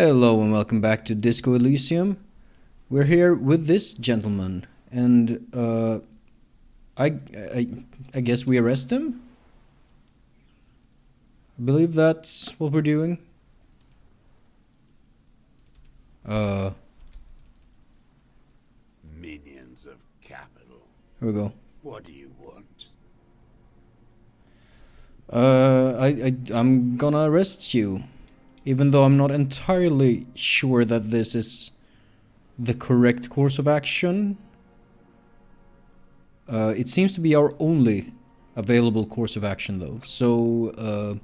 Hello and welcome back to Disco Elysium. We're here with this gentleman, and I guess we arrest him. I believe that's what we're doing. Minions of capital. Here we go. What do you want? I'm gonna arrest you, even though I'm not entirely sure that this is the correct course of action. It seems to be our only available course of action, though. So,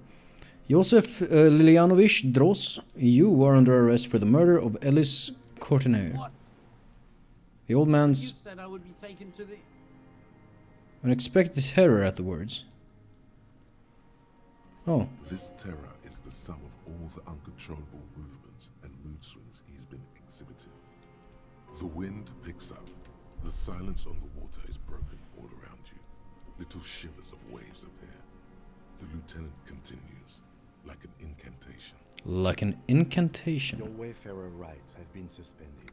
Josef Lilianovich Dross, you are under arrest for the murder of Ellis Courtenay. What? The old man's You said I would be taken to the... unexpected terror at the words. Oh. This terror is the sum of all the uncontrollable movements and mood swings he's been exhibiting. The wind picks up. The silence on the water is broken all around you. Little shivers of waves appear. The lieutenant continues, like an incantation. Like an incantation. Your wayfarer rights have been suspended.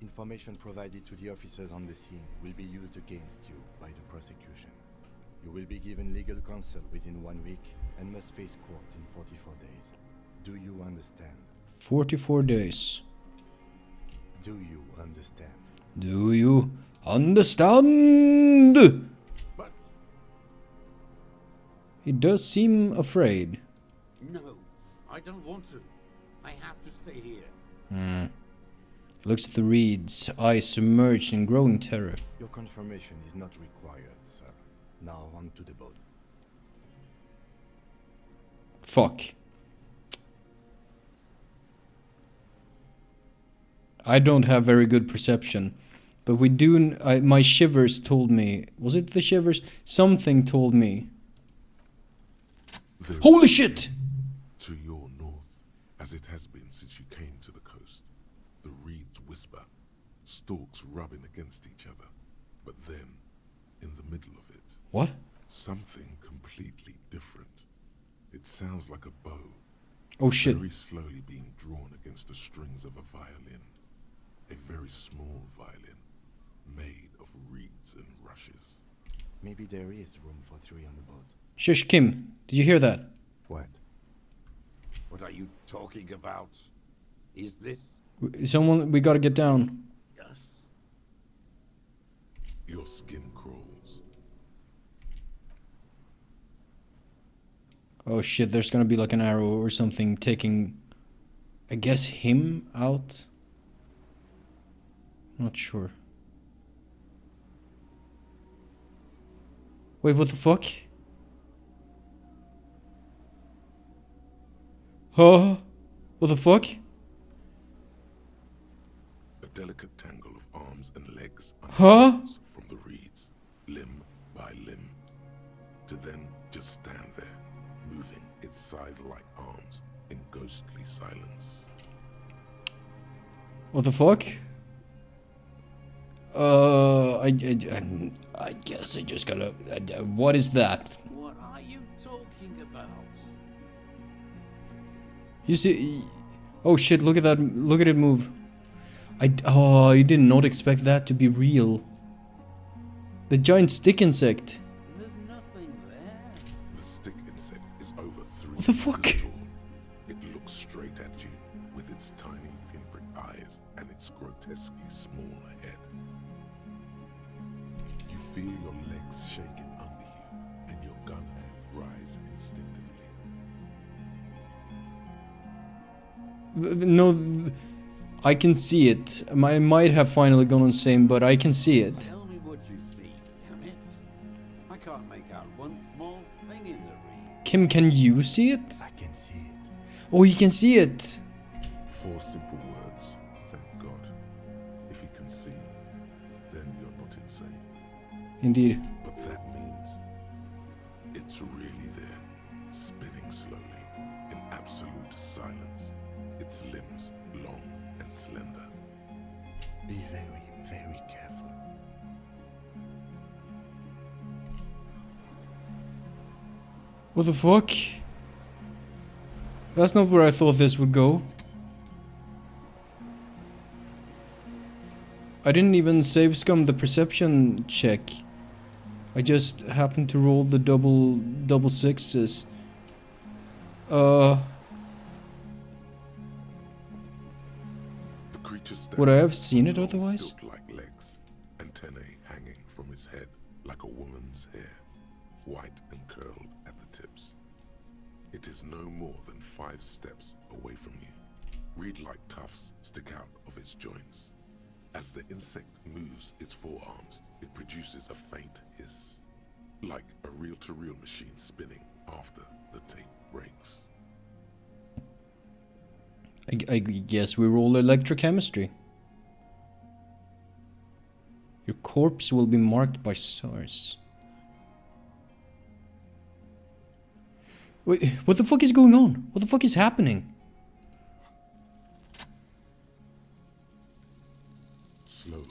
Information provided to the officers on the scene will be used against you by the prosecution. You will be given legal counsel within 1 week and must face court in 44 days. Do you understand? 44 days. Do you understand? Do you understand? But... He does seem afraid. No, I don't want to. I have to stay here. Looks at the reeds, eyes submerged in growing terror. Your confirmation is not required, sir. Now on to the boat. Fuck. I don't have very good perception, but we do. My shivers told me. Was it the shivers? Something told me. There Holy is shit! to your north, as it has been since you came to the coast. The reeds whisper, stalks rubbing against each other. But then, in the middle of it, What? something completely different. It sounds like a bow, Oh shit. very slowly being drawn against the strings of a violin. A very small violin, made of reeds and rushes. Maybe there is room for 3 on the boat. Shush, Kim. Did you hear that? What? What are you talking about? Is this... Someone. We gotta get down. Yes? Your skin crawls. Oh shit, there's gonna be like an arrow or something taking, I guess, him out? Not sure. Wait, what the fuck? Huh? What the fuck? A delicate tangle of arms and legs Huh? unfolds from the reeds, limb by limb, to then just stand there, moving its scythe-like arms in ghostly silence. What the fuck? I guess I just gotta. What is that? What are you talking about? You see? Oh shit! Look at that! Look at it move. I did not expect that to be real. The giant stick insect. There's nothing there. The stick insect is over 3 What the fuck? meters tall. It looks straight at you with its tiny pinprick eyes and its grotesquely small head. You feel your legs shaking under you and your gun hand rise instinctively. No, I can see it. I might have finally gone insane, but I can see it. Tell me what you see, damn it. I can't make out one small thing in the reed. Kim, can you see it? I can see it. Oh, you can see it. 4 simple words, thank God. If you can see, then you're not insane. Indeed. But that means it's really there, spinning slowly, in absolute silence, its limbs long and slender. Be very, very careful. What the fuck? That's not where I thought this would go. I didn't even save scum the perception check. I just happened to roll the double sixes. The creature Would I have stands seen on it long otherwise? stilt-like legs, antennae hanging from his head like a woman's hair, white and curled at the tips. It is no more than 5 steps away from you. Reed-like tufts stick out of its joints. As the insect moves its forearms, it produces a faint hiss, like a reel-to-reel machine spinning after the tape breaks. I guess we roll electrochemistry. Your corpse will be marked by stars. Wait, what the fuck is going on? What the fuck is happening? Slowly,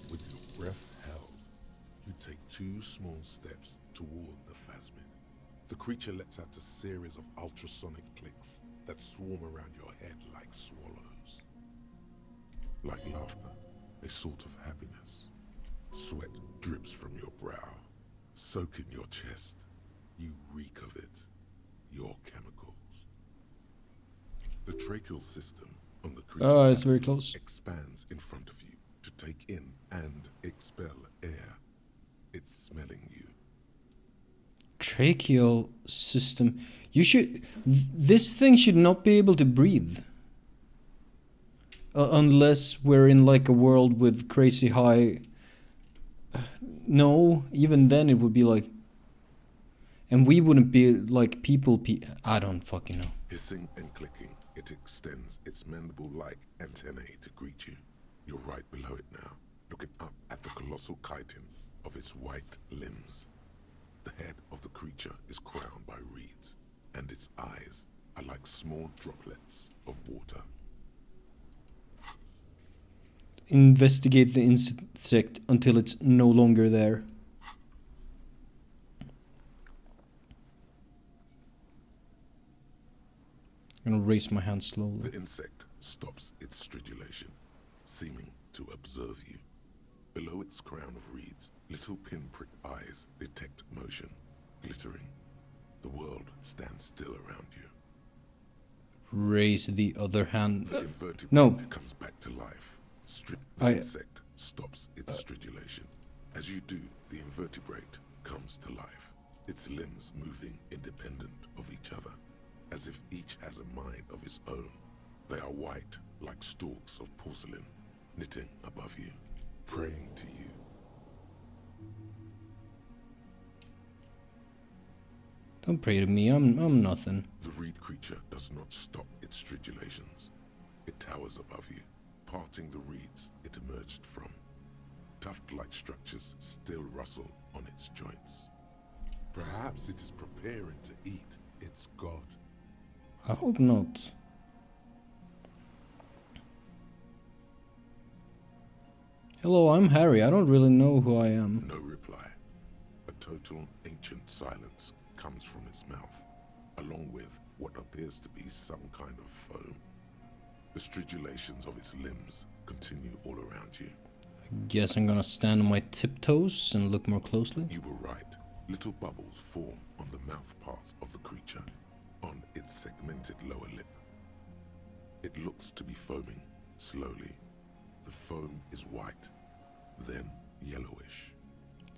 with your breath held, you take 2 small steps toward the phasmid. The creature lets out a series of ultrasonic clicks that swarm around your head like swallows. Like laughter, a sort of happiness. Sweat drips from your brow, soaking your chest. You reek of it, your chemicals. The tracheal system on the creature's It's very abdomen close. expands in front of you to take in and expel air. It's smelling you. Tracheal system. You should. This thing should not be able to breathe. Unless we're in like a world with crazy high. No, even then it would be like. And we wouldn't be like people. I don't fucking know. Hissing and clicking, it extends its mandible-like antennae to greet you. You're right below it now, looking up at the colossal chitin of its white limbs. The head of the creature is crowned by reeds, and its eyes are like small droplets of water. Investigate the insect until it's no longer there. I'm gonna raise my hand slowly. The insect stops its stridulation, seeming to observe you. Below its crown of reeds, little pinprick eyes detect motion, glittering. The world stands still around you. Raise the other hand. The invertebrate No. comes back to life. The insect stops its stridulation. As you do, the invertebrate comes to life, its limbs moving independent of each other, as if each has a mind of its own. They are white, like stalks of porcelain, knitting above you, praying to you. Don't pray to me, I'm nothing. The reed creature does not stop its stridulations. It towers above you, parting the reeds it emerged from. Tuft-like structures still rustle on its joints. Perhaps it is preparing to eat its god. I hope not. Hello, I'm Harry. I don't really know who I am. No reply. A total ancient silence comes from its mouth, along with what appears to be some kind of foam. The stridulations of its limbs continue all around you. Guess I'm gonna stand on my tiptoes and look more closely. You were right. Little bubbles form on the mouth parts of the creature, on its segmented lower lip. It looks to be foaming, slowly. The foam is white, then yellowish.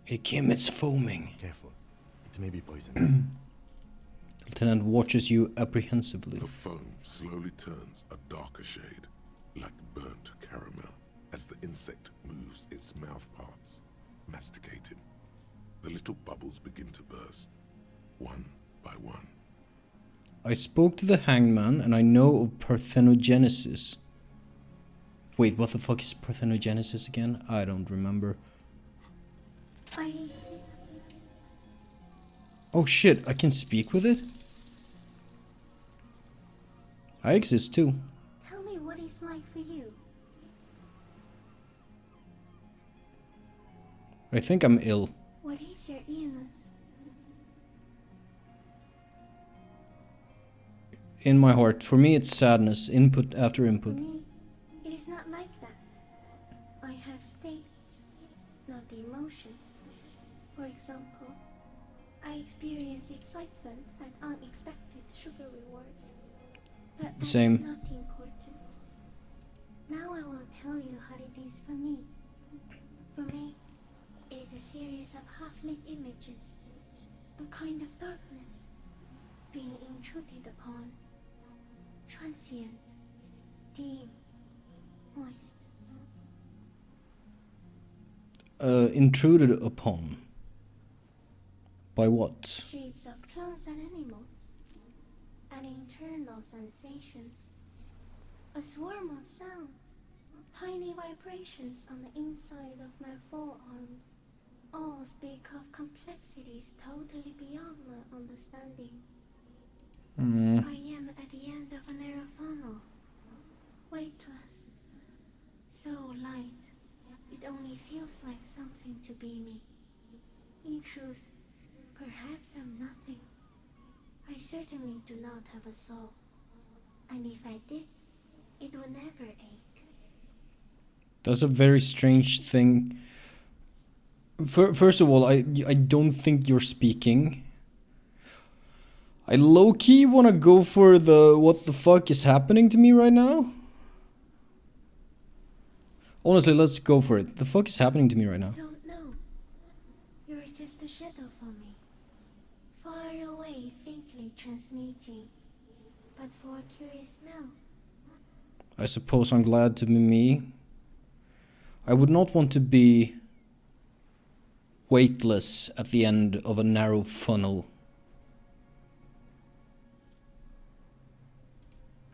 Hey Kim, it's foaming. Careful. It may be poisonous. Lieutenant watches you apprehensively. The foam slowly turns a darker shade, like burnt caramel, as the insect moves its mouth parts, masticating. The little bubbles begin to burst, one by one. I spoke to the hangman and I know of parthenogenesis. Wait, what the fuck is parthenogenesis again? I don't remember. I exist. Oh shit, I can speak with it? I exist too. Tell me what it's like for you. I think I'm ill. What is your illness? In my heart. For me it's sadness. Input after For input. me, it is not like that. I have not the emotions. For example, I experience excitement and unexpected sugar rewards. But that Same. is not important. Now I will tell you how it is for me. For me, it is a series of half-lit images, a kind of darkness, being intruded upon, transient, dim, moist. Intruded upon. By what? Shapes of plants and animals, and internal sensations. A swarm of sounds, tiny vibrations on the inside of my forearms. All speak of complexities totally beyond my understanding. I am at the end of a narrow funnel, weightless, so light, it only feels like something to be me. In truth, perhaps I'm nothing. I certainly do not have a soul, and if I did, it would never ache. That's a very strange thing. First of all, I don't think you're speaking. I low-key wanna go for the what the fuck is happening to me right now? Honestly, let's go for it. The fuck is happening to me right now? Don't know. You're just a shadow for me. Far away, faintly transmitting, but for a curious smell. I suppose I'm glad to be me. I would not want to be weightless at the end of a narrow funnel.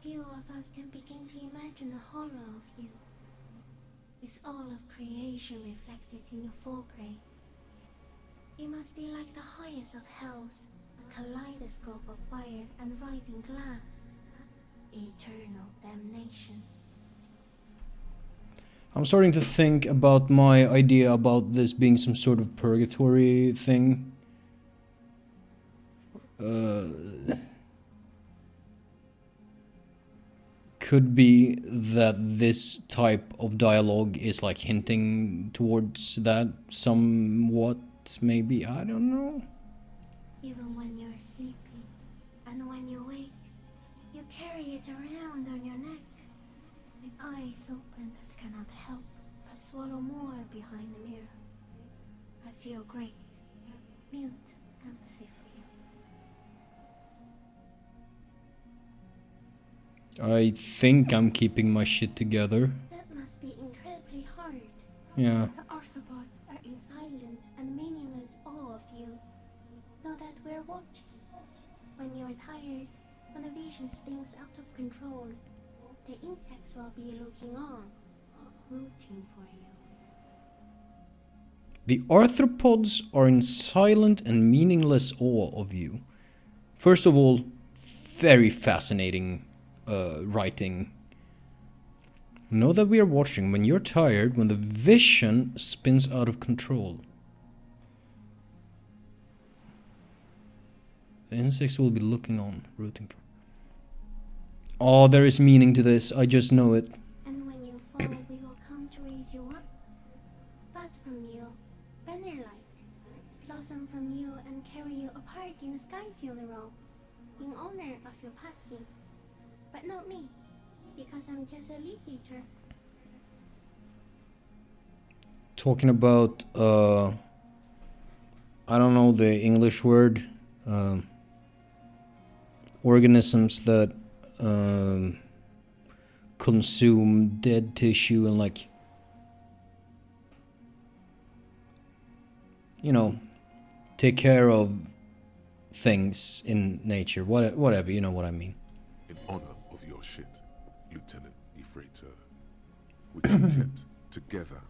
Few of us can begin to imagine the horror of you. With all of creation reflected in your forebrain. It must be like the highest of hells, a kaleidoscope of fire and writhing glass. Eternal damnation. I'm starting to think about my idea about this being some sort of purgatory thing. Could be that this type of dialogue is like hinting towards that somewhat, maybe, I don't know. Even when you're sleeping, and when you wake, you carry it around on your neck, with eyes open that cannot help but swallow more behind the mirror. I feel great, mute empathy for you. I think I'm keeping my shit together. That must be incredibly hard. Yeah. The arthropods are in silent and meaningless awe of you. Know that we're watching. When you're tired, when the vision spins out of control, the insects will be looking on, rooting for you. The arthropods are in silent and meaningless awe of you. First of all, very fascinating writing. Know that we are watching when you're tired, when the vision spins out of control. The insects will be looking on, rooting for. Oh, there is meaning to this. I just know it. And when you fall, we will come to raise you up. Bud from you, banner-like, blossom from you and carry you apart in a sky funeral, in honor of your passing. But not me, because I'm just a leaf eater. Talking about, I don't know the English word, organisms that consume dead tissue and like, you know, take care of things in nature, whatever, you know what I mean. In honor of your shit, Lieutenant Ifreitor, which you kept together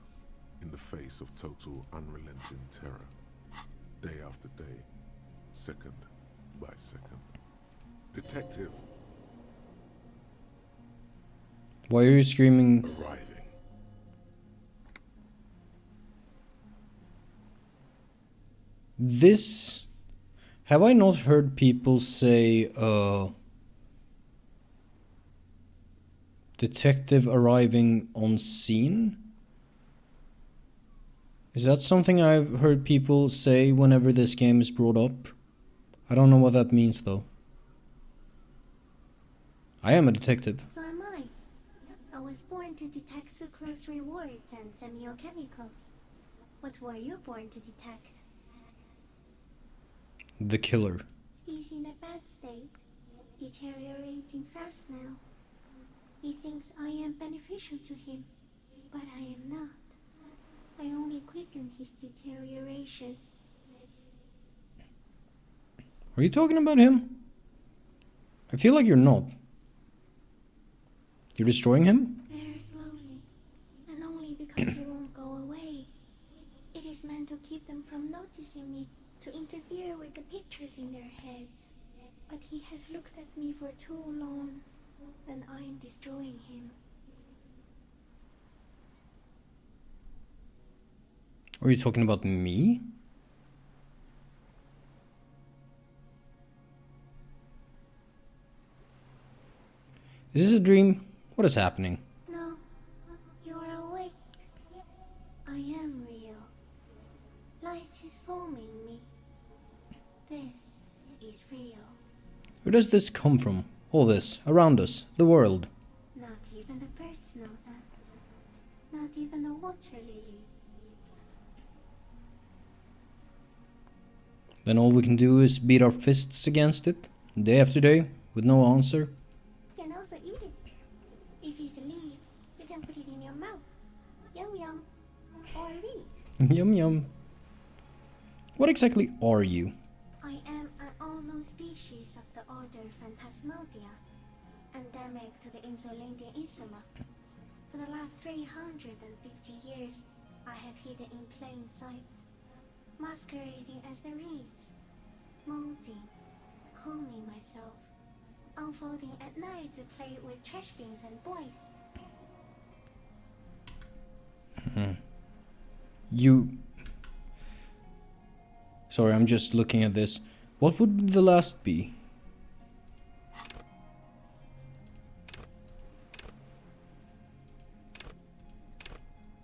in the face of total unrelenting terror, day after day, second by second. Detective, Why are you screaming? arriving. This, have I not heard people say, detective arriving on scene? Is that something I've heard people say whenever this game is brought up? I don't know what that means though. I am a detective. So am I. I was born to detect sucrose rewards and semiochemicals. What were you born to detect? The killer. He's in a bad state, deteriorating fast now. He thinks I am beneficial to him, but I am not. I only quicken his deterioration. Are you talking about him? I feel like you're not. You're destroying him? Very slowly, and only because he won't go away. It is meant to keep them from noticing me, to interfere with the pictures in their heads. But he has looked at me for too long, and I am destroying him. Are you talking about me? Is this a dream? What is happening? No, you are awake. I am real. Light is forming me. This is real. Where does this come from? All this, around us, the world. Not even the birds know that. Not even the water lily. Then all we can do is beat our fists against it, day after day, with no answer. You can also eat it. If it's a leaf, you can put it in your mouth. Yum yum. Or read. Yum yum. What exactly are you? I am an unknown species of the order Phantasmodia, endemic to the Insulandian Insula. For the last 350 years, I have hidden in plain sight, masquerading as the reeds, molding, cloning myself, unfolding at night to play with trash bins and boys. You... Sorry, I'm just looking at this. What would the last be?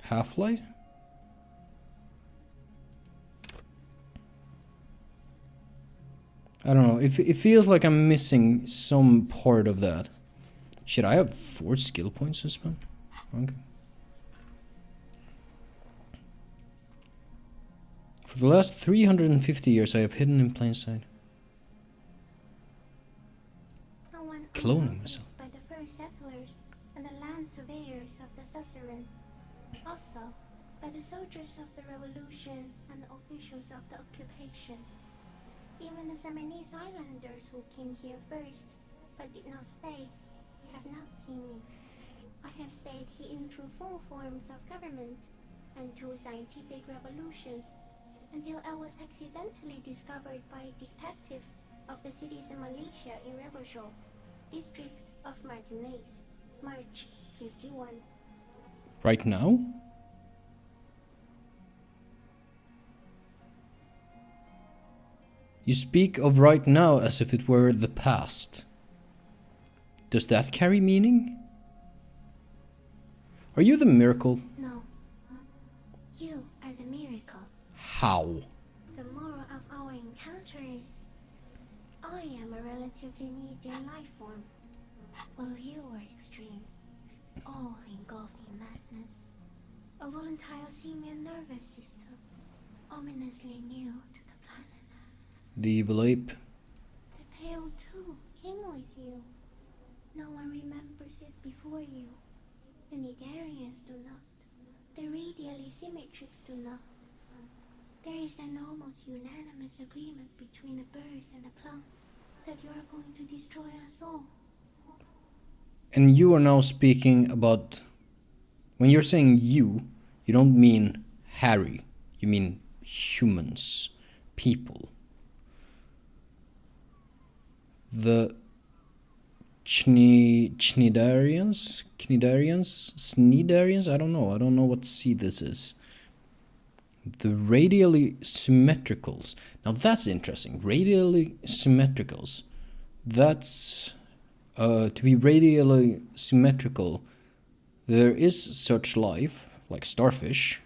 Half-light? I don't know. It feels like I'm missing some part of that. Shit, I have 4 skill points to spend? Okay. For the last 350 years I have hidden in plain sight. I went Cloning unnoticed myself. by the first settlers and the land surveyors of the suzerain. Also, by the soldiers of the revolution and the officials of the occupation. Even the Seminese islanders who came here first, but did not stay, have not seen me. I have stayed hidden through 4 forms of government and 2 scientific revolutions, until I was accidentally discovered by a detective of the citizen militia in Rebojol, district of Martinaise, March 51. Right now? You speak of right now as if it were the past. Does that carry meaning? Are you the miracle? No, you are the miracle. How? The moral of our encounter is, I am a relatively medium life form, while you are extreme, all-engulfing madness. A volatile simian nervous system, ominously new to the planet. The evil ape. The pale too came with you. No one remembers it before you. The Nidarians do not. The radially symmetrics do not. There is an almost unanimous agreement between the birds and the plants that you are going to destroy us all. And you are now speaking about... When you're saying you don't mean Harry. You mean humans. People. The Cnidarians? Snidarians? I don't know what seed this is. The radially symmetricals. Now that's interesting. Radially symmetricals. That's... to be radially symmetrical, there is such life, like starfish.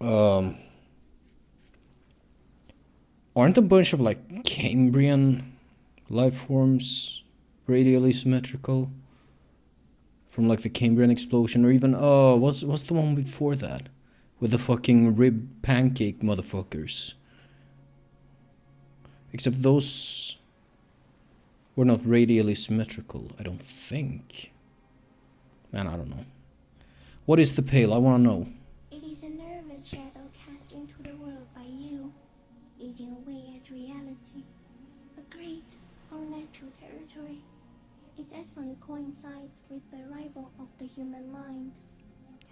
Um, aren't a bunch of like Cambrian life forms radially symmetrical from like the Cambrian explosion, or even what's the one before that with the fucking rib pancake motherfuckers? Except those were not radially symmetrical, I don't think. Man, I don't know. What is the pale? I want to know. It is a nervous shadow cast into the world by you, eating away at reality. A great, unnatural territory. Its advent coincides with the arrival of the human mind.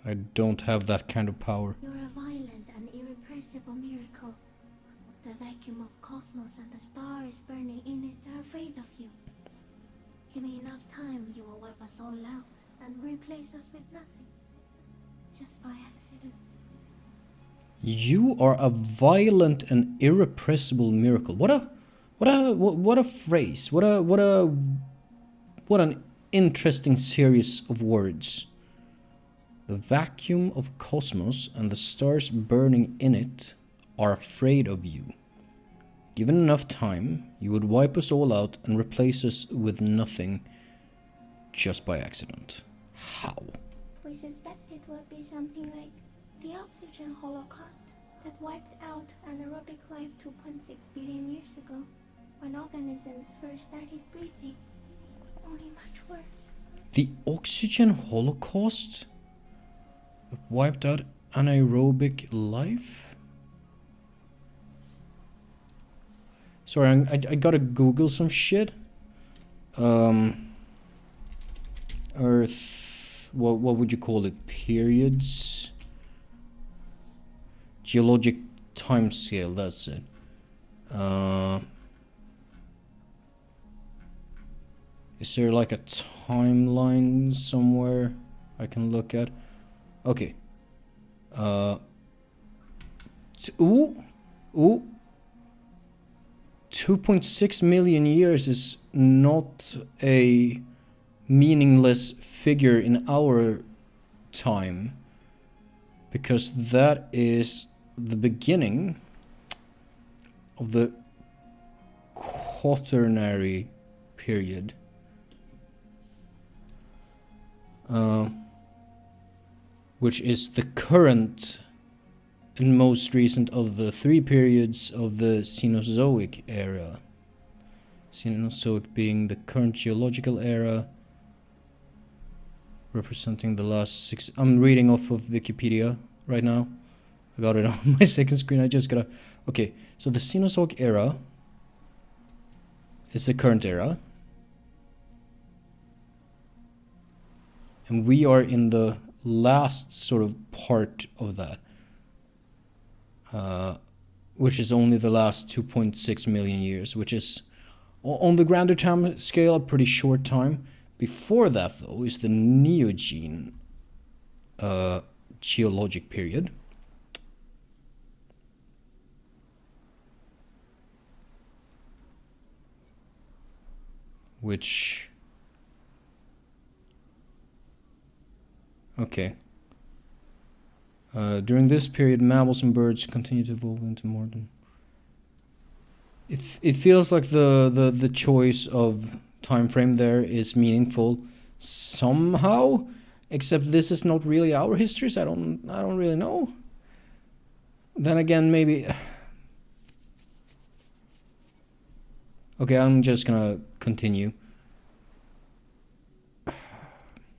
I don't have that kind of power. You're a violent and irrepressible miracle. The vacuum of cosmos and the stars burning in it are afraid of you. Give me enough time, you will wipe us all out and replace us with nothing. Just by accident. You are a violent and irrepressible miracle. What a phrase. What an interesting series of words. The vacuum of cosmos and the stars burning in it are afraid of you. Given enough time, you would wipe us all out and replace us with nothing just by accident. How? We suspect it would be something like the oxygen holocaust that wiped out anaerobic life 2.6 billion years ago, when organisms first started breathing. Only much worse. The oxygen holocaust that wiped out anaerobic life? Sorry, I gotta Google some shit. Earth, what would you call it? Periods? Geologic time scale, that's it. Is there like a timeline somewhere I can look at? Okay. Ooh. 2.6 million years is not a meaningless figure in our time, because that is the beginning of the Quaternary period. Which is the current and most recent of the three periods of the Cenozoic era. Cenozoic being the current geological era, representing the last 6... I'm reading off of Wikipedia right now. I got it on my second screen. I just gotta... Okay, so the Cenozoic era is the current era. And we are in the last sort of part of that. Which is only the last 2.6 million years, which is, on the grander time scale, a pretty short time. Before that, though, is the Neogene geologic period. Which... Okay. During this period, mammals and birds continue to evolve into modern. It feels like the choice of time frame there is meaningful somehow, except this is not really our history, so I don't really know. Then again, maybe. Okay, I'm just gonna continue.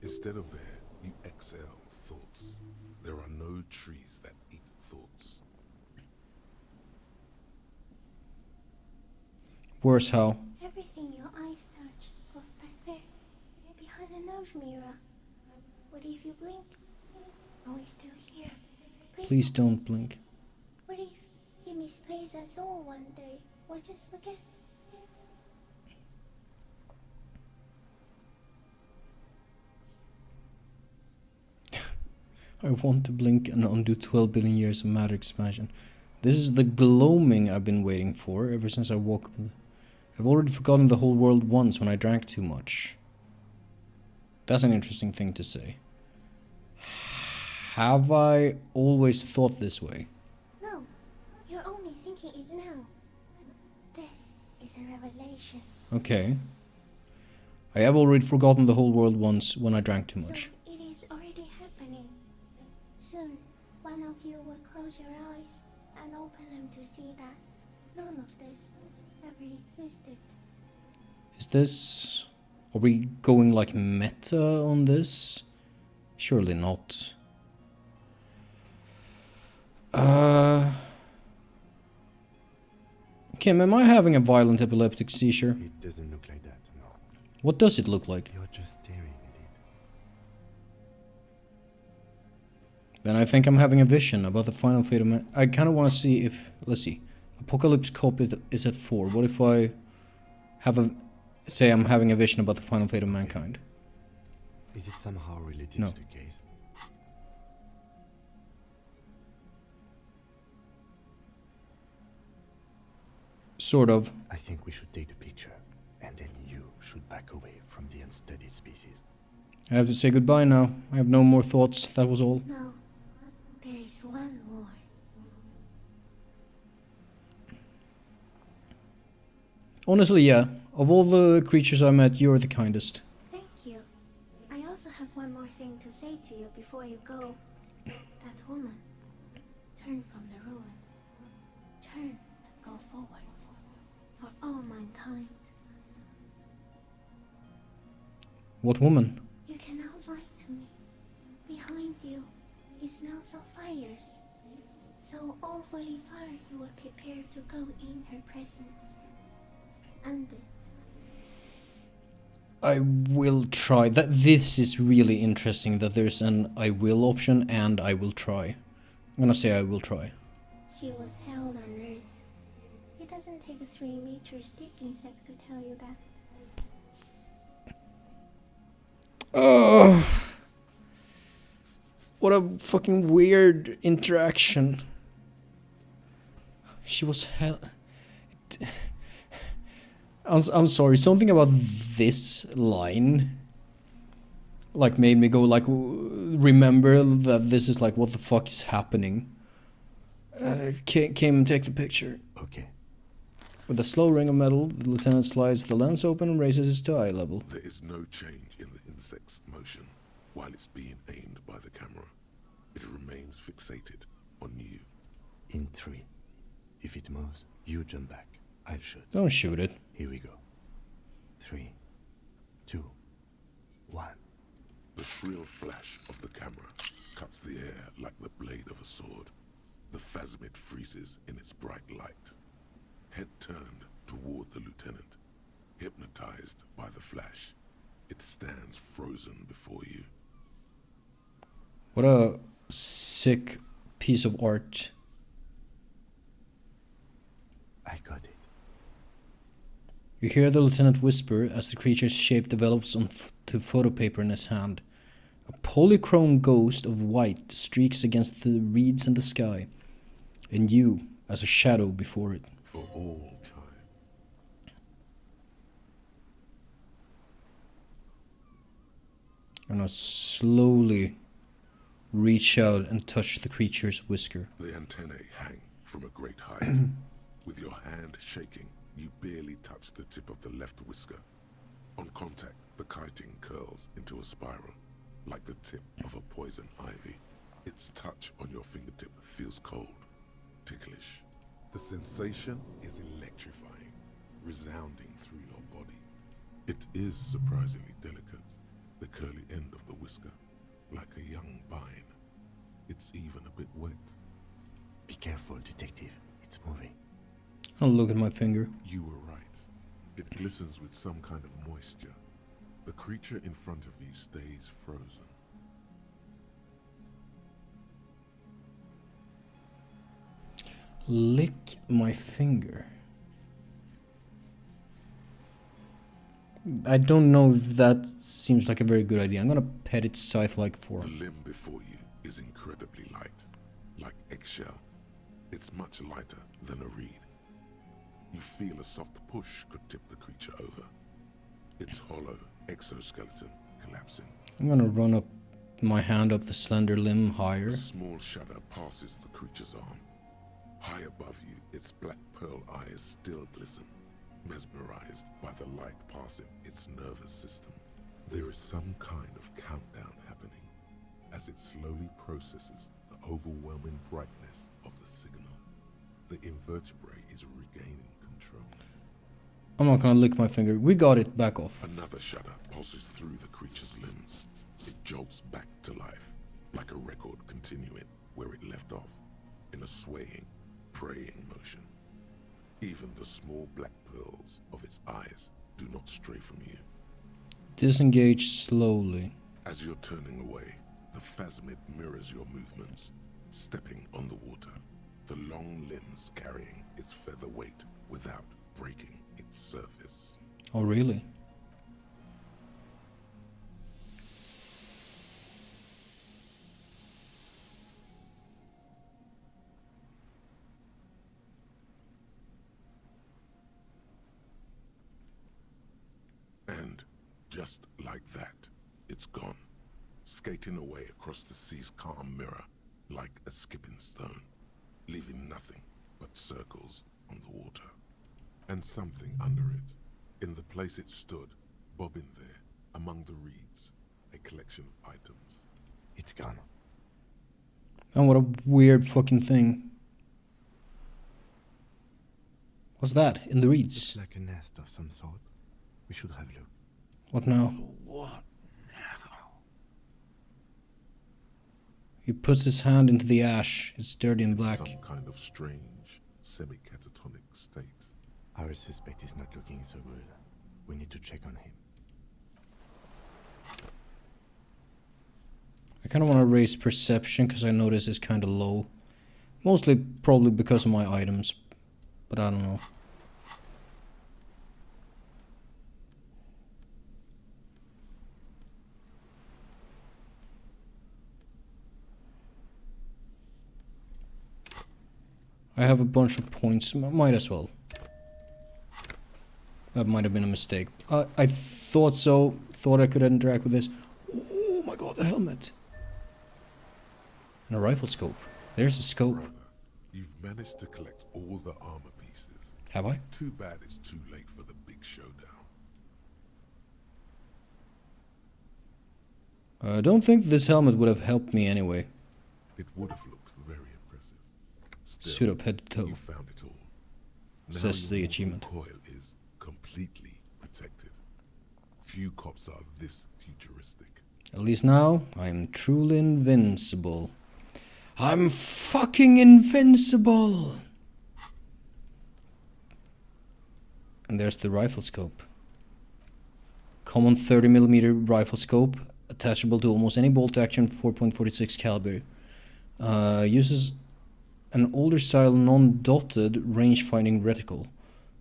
Instead of air, you exhale thoughts. There are no trees that eat thoughts. Worse how? Everything your eyes touch goes back there, behind the nose mirror. What if you blink? Are we still here? Please don't blink. What if you misplace us all one day, or just forget? I want to blink and undo 12 billion years of matter expansion. This is the gloaming I've been waiting for ever since I woke up. I've already forgotten the whole world once when I drank too much. That's an interesting thing to say. Have I always thought this way? No, you're only thinking it now. This is a revelation. Okay. I have already forgotten the whole world once when I drank too much. So it is already happening. Soon, one of you will close your eyes and open them to see that none of this ever existed. Is this... Are we going like meta on this? Surely not. Kim, am I having a violent epileptic seizure? It doesn't look like that, no. What does it look like? You're just staring at it. Then I think I'm having a vision about the final fate of man. I kind of want to see if... Let's see. Apocalypse Cop is at 4. What if I have a... Say I'm having a vision about the final fate of mankind? Is it somehow related No. to the case? Sort of. I think we should take the picture, and then you should back away from the unstudied species. I have to say goodbye now. I have no more thoughts. That was all. No, there is one more. Honestly, yeah. Of all the creatures I met, you're the kindest. Thank you. I also have one more thing to say to you before you go. That woman. Turn from the ruin. Turn and go forward. For all mankind. What woman? You cannot lie to me. Behind you, it smells of fires. So awfully far you were prepared to go in her presence. And it. I will try. This is really interesting that there's an I will option and I will try. I'm gonna say I will try. She was held on Earth. It doesn't take a 3-meter stick insect to tell you that. Oh, what a fucking weird interaction. She was hell. I'm sorry. Something about this line, like, made me go like, remember that this is like, what the fuck is happening? Came and take the picture. Okay. With a slow ring of metal, the lieutenant slides the lens open and raises it to eye level. There is no change in the insect's motion while it's being aimed by the camera. It remains fixated on you. In 3. If it moves, you jump back. I'll shoot. Don't shoot it. Here we go. 3, 2, 1. The shrill flash of the camera cuts the air like the blade of a sword. The phasmid freezes in its bright light. Head turned toward the lieutenant, hypnotized by the flash. It stands frozen before you. What a sick piece of art. I got it. You hear the lieutenant whisper as the creature's shape develops onto photo paper in his hand. A polychrome ghost of white streaks against the reeds in the sky, and you as a shadow before it. For all time. And I slowly reach out and touch the creature's whisker. The antennae hang from a great height. With your hand shaking, you barely touch the tip of the left whisker. On contact, the kiting curls into a spiral, like the tip of a poison ivy. Its touch on your fingertip feels cold, ticklish. The sensation is electrifying, resounding through your body. It is surprisingly delicate, the curly end of the whisker, like a young vine. It's even a bit wet. Be careful, detective. It's moving. I'll look at my finger. You were right. It glistens with some kind of moisture. The creature in front of you stays frozen. Lick my finger. I don't know if that seems like a very good idea. I'm gonna pet its scythe-like The form. limb before you is incredibly light, like eggshell. It's much lighter than a reed. You feel a soft push could tip the creature over. Its hollow exoskeleton collapsing. I'm gonna run up my hand up the slender limb higher. A small shadow passes the creature's arm. High above you, its black pearl eyes still glisten, mesmerized by the light passing its nervous system. There is some kind of countdown happening as it slowly processes the overwhelming brightness of the signal. The invertebrate is regaining control. I'm not gonna lick my finger. We got it. Back off. Another shudder pulses through the creature's limbs. It jolts back to life, like a record continuing where it left off, in a swaying, praying motion. Even the small black pearls of its eyes do not stray from you. Disengage slowly. As you're turning away, the phasmid mirrors your movements, stepping on the water, the long limbs carrying its feather weight without breaking its surface. Oh, really? And just like that, it's gone, skating away across the sea's calm mirror like a skipping stone, leaving nothing but circles on the water. And something under it, in the place it stood, bobbing there, among the reeds, a collection of items. It's gone. And what a weird fucking thing. What's that in the reeds? It's like a nest of some sort. We should have a look. What now? What now? He puts his hand into the ash. It's dirty and black. Some kind of strange, semi-catatonic state. Our suspect is not looking so good. We need to check on him. I kind of want to raise perception because I know this is kind of low. Mostly probably because of my items. But I don't know. I have a bunch of points. Might as well. That might have been a mistake. I thought so. Thought I could interact with this. Oh my god, the helmet. And a rifle scope. There's the scope. Brother, you've managed to collect all the armor pieces. Have I? Too bad it's too late for the big showdown. I don't think this helmet would have helped me anyway. It would have looked very impressive. Still, Suit up head to toe. you found it all. Now Says your the mortal achievement. coil is completely protected. Few cops are this futuristic. At least now, I'm truly invincible. I'm fucking invincible! And there's the rifle scope. Common 30mm rifle scope, attachable to almost any bolt action 4.46 caliber. Uses an older style non-dotted range-finding reticle.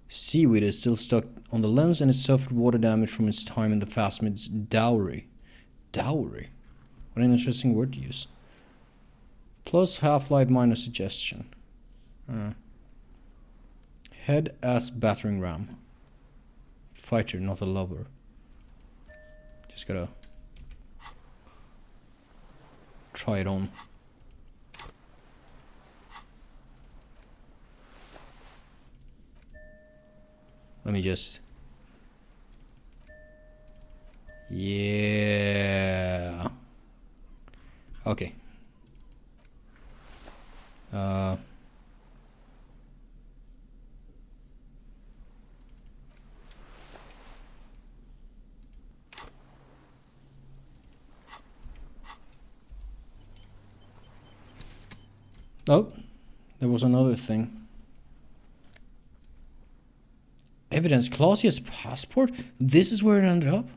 Seaweed is still stuck on the lens and it suffered water damage from its time in the phasmid's dowry. Dowry? What an interesting word to use. Plus half-light minus suggestion. Head as battering ram. Fighter, not a lover. Just gotta try it on. Let me just... Yeah. Okay. Oh, there was another thing. Evidence, Clausia's passport? This is where it ended up?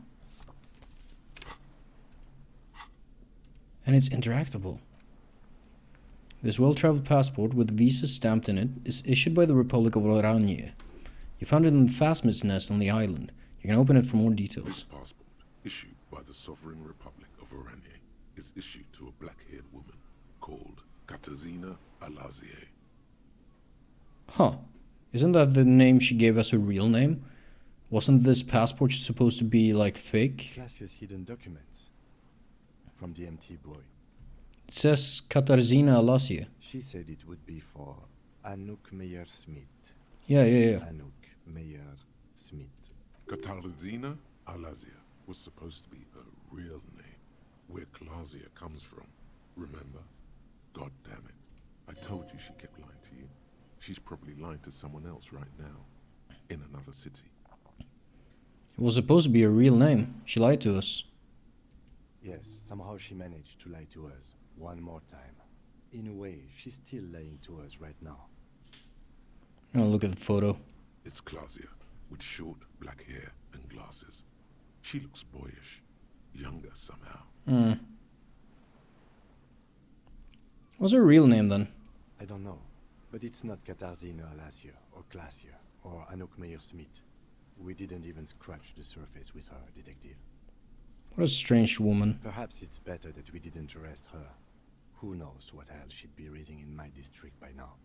And it's interactable. This well-traveled passport with visa stamped in it is issued by the Republic of Oranje. You found it in the phasmid's nest on the island. You can open it for more This details. passport, issued by the Sovereign Republic of Oranje, is issued to a black-haired woman called Katarzyna Alazie. Huh. Isn't that the name she gave us her real name? Wasn't this passport supposed to be, like, fake? Classia's hidden documents. from the empty boy. It says Katarzyna Alasia. She said it would be for Anouk Meyer-Smith. Yeah. Anouk Meyer-Smith. Katarzyna Alazia was supposed to be her real name, where Klasia comes from. Remember? God damn it. I told you she kept lying to you. She's probably lying to someone else right now, in another city. It was supposed to be her real name. She lied to us. Yes, somehow she managed to lie to us one more time. In a way, she's still lying to us right now. Oh, look at the photo. It's Klasia, with short black hair and glasses. She looks boyish, younger somehow. What's her real name then? I don't know, but it's not Katarzyna Alasia or Klasia or Anouk Meyer-Smith. We didn't even scratch the surface with her, detective. What a strange woman. Perhaps it's better that we didn't arrest her. Who knows what hell she'd be raising in my district by now.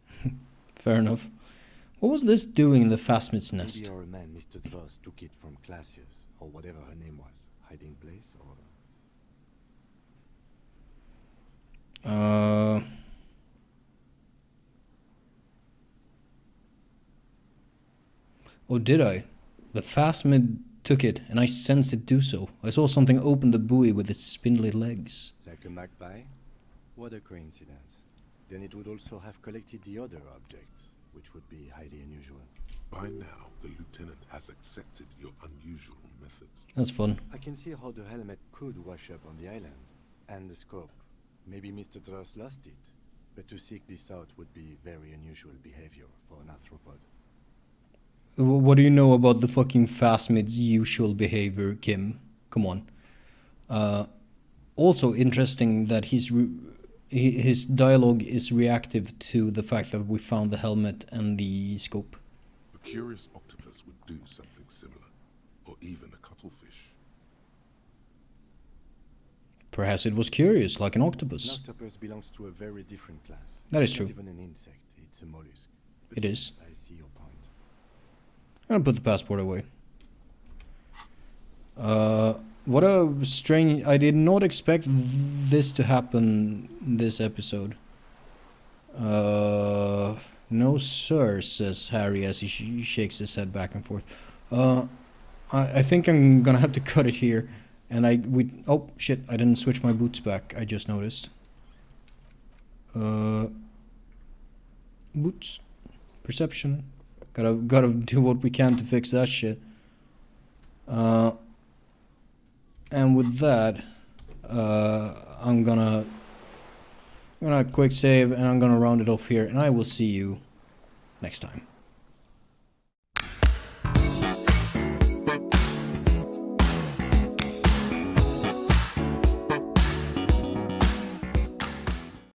Fair enough. What was this doing in the Phasmid's nest? Maybe our man, Mr. Dross, took it from Klasia's, or whatever her name was. Hiding place, or... Oh, did I? The Phasmid took it, and I sensed it do so. I saw something open the buoy with its spindly legs. Like a magpie? What a coincidence. Then it would also have collected the other objects, which would be highly unusual. By now, the lieutenant has accepted your unusual methods. That's fun. I can see how the helmet could wash up on the island. And the scope. Maybe Mr. Dross lost it. But to seek this out would be very unusual behavior for an arthropod. What do you know about the fucking Phasmid's usual behavior, Kim? Come on. Also interesting that his dialogue is reactive to the fact that we found the helmet and the scope. A curious octopus would do something similar, or even a cuttlefish. Perhaps it was curious, like an An octopus. octopus belongs to a very different class. That is It's true. not even an insect, it's a mollusk. It is. I see your point. I'm gonna put the passport away. What a strange... I did not expect this to happen this episode. No sir, says Harry as he shakes his head back and forth. I think I'm gonna have to cut it here. And oh shit, I didn't switch my boots back, I just noticed. Boots. Perception. Gotta do what we can to fix that shit. And with that, I'm gonna quick save and I'm gonna round it off here, and I will see you next time.